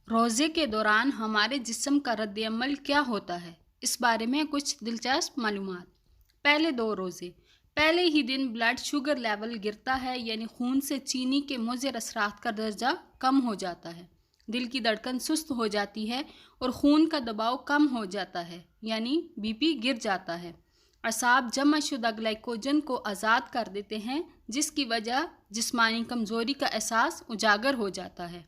روزے کے دوران ہمارے جسم کا رد عمل کیا ہوتا ہے، اس بارے میں کچھ دلچسپ معلومات۔ پہلے 2 روزے، پہلے ہی دن بلڈ شوگر لیول گرتا ہے، یعنی خون سے چینی کے مضر اثرات کا درجہ کم ہو جاتا ہے، دل کی دھڑکن سست ہو جاتی ہے اور خون کا دباؤ کم ہو جاتا ہے، یعنی بی پی گر جاتا ہے۔ اعصاب جمع شدہ گلائکوجن کو آزاد کر دیتے ہیں، جس کی وجہ جسمانی کمزوری کا احساس اجاگر ہو جاتا ہے۔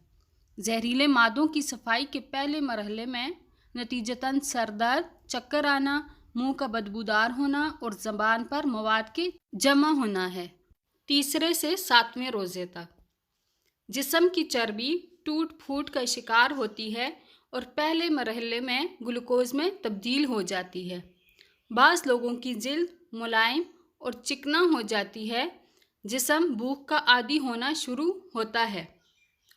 زہریلے مادوں کی صفائی کے پہلے مرحلے میں نتیجتاً سر درد، چکر آنا، منہ کا بدبودار ہونا اور زبان پر مواد کے جمع ہونا ہے۔ 3 سے 7ویں روزے تک جسم کی چربی ٹوٹ پھوٹ کا شکار ہوتی ہے اور پہلے مرحلے میں گلوکوز میں تبدیل ہو جاتی ہے۔ بعض لوگوں کی جلد ملائم اور چکنا ہو جاتی ہے، جسم بھوک کا عادی ہونا شروع ہوتا ہے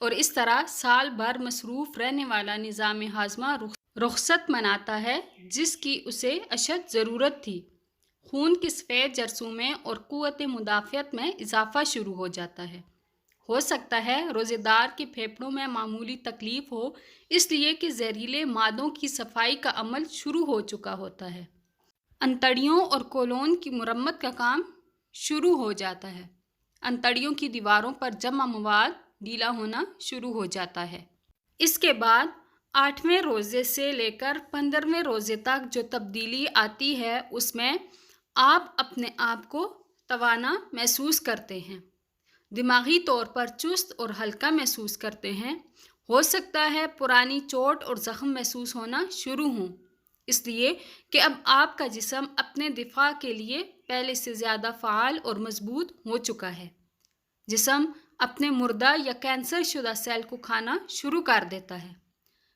اور اس طرح سال بھر مصروف رہنے والا نظام ہاضمہ رخصت مناتا ہے، جس کی اسے اشد ضرورت تھی۔ خون کے سفید جرثومے اور قوت مدافعت میں اضافہ شروع ہو جاتا ہے۔ ہو سکتا ہے روزے دار کے پھیپھڑوں میں معمولی تکلیف ہو، اس لیے کہ زہریلے مادوں کی صفائی کا عمل شروع ہو چکا ہوتا ہے۔ انتڑیوں اور کولون کی مرمت کا کام شروع ہو جاتا ہے۔ انتڑیوں کی دیواروں پر جمع مواد ڈھیلا ہونا شروع ہو جاتا ہے۔ اس کے بعد 8ویں روزے سے لے کر 15ویں روزے تک جو تبدیلی آتی ہے، اس میں آپ اپنے آپ کو توانا محسوس کرتے ہیں، دماغی طور پر چست اور ہلکا محسوس کرتے ہیں۔ ہو سکتا ہے پرانی چوٹ اور زخم محسوس ہونا شروع ہوں، اس لیے کہ اب آپ کا جسم اپنے دفاع کے لیے پہلے سے زیادہ فعال اور مضبوط ہو چکا ہے۔ جسم اپنے مردہ یا کینسر شدہ سیل کو کھانا شروع کر دیتا ہے،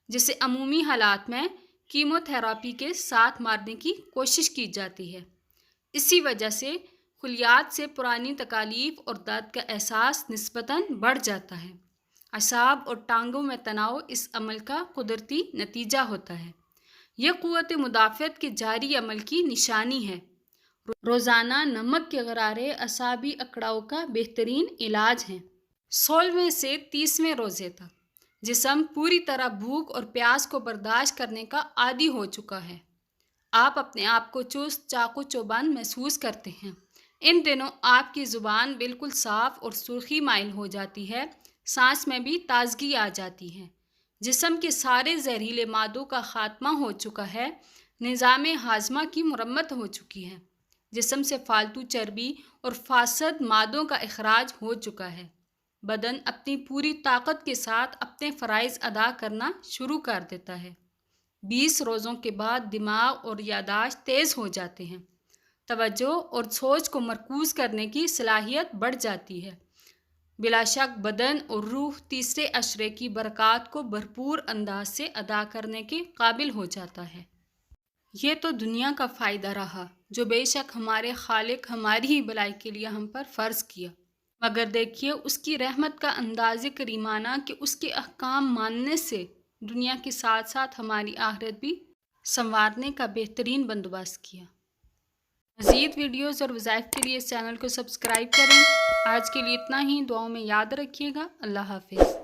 جسے عمومی حالات میں کیمو تھراپی کے ساتھ مارنے کی کوشش کی جاتی ہے۔ اسی وجہ سے خلیات سے پرانی تکالیف اور درد کا احساس نسبتاً بڑھ جاتا ہے۔ اعصاب اور ٹانگوں میں تناؤ اس عمل کا قدرتی نتیجہ ہوتا ہے۔ یہ قوت مدافعت کے جاری عمل کی نشانی ہے۔ روزانہ نمک کے غرارے اعصابی اکڑاؤ کا بہترین علاج ہیں۔ 16ویں سے 30ویں روزے تک جسم پوری طرح بھوک اور پیاس کو برداشت کرنے کا عادی ہو چکا ہے۔ آپ اپنے آپ کو چست، چاق و چوبند محسوس کرتے ہیں۔ ان دنوں آپ کی زبان بالکل صاف اور سرخی مائل ہو جاتی ہے، سانس میں بھی تازگی آ جاتی ہے۔ جسم کے سارے زہریلے مادوں کا خاتمہ ہو چکا ہے، نظام ہاضمہ کی مرمت ہو چکی ہے، جسم سے فالتو چربی اور فاسد مادوں کا اخراج ہو چکا ہے۔ بدن اپنی پوری طاقت کے ساتھ اپنے فرائض ادا کرنا شروع کر دیتا ہے۔ 20 روزوں کے بعد دماغ اور یادداشت تیز ہو جاتے ہیں، توجہ اور سوچ کو مرکوز کرنے کی صلاحیت بڑھ جاتی ہے۔ بلا شک بدن اور روح تیسرے عشرے کی برکات کو بھرپور انداز سے ادا کرنے کے قابل ہو جاتا ہے۔ یہ تو دنیا کا فائدہ رہا، جو بے شک ہمارے خالق ہماری ہی بھلائی کے لیے ہم پر فرض کیا، مگر دیکھیے اس کی رحمت کا انداز کریمانہ کہ اس کے احکام ماننے سے دنیا کے ساتھ ساتھ ہماری آخرت بھی سنوارنے کا بہترین بندوبست کیا۔ مزید ویڈیوز اور وظائف کے لیے اس چینل کو سبسکرائب کریں۔ آج کے لیے اتنا ہی، دعاؤں میں یاد رکھیے گا۔ اللہ حافظ۔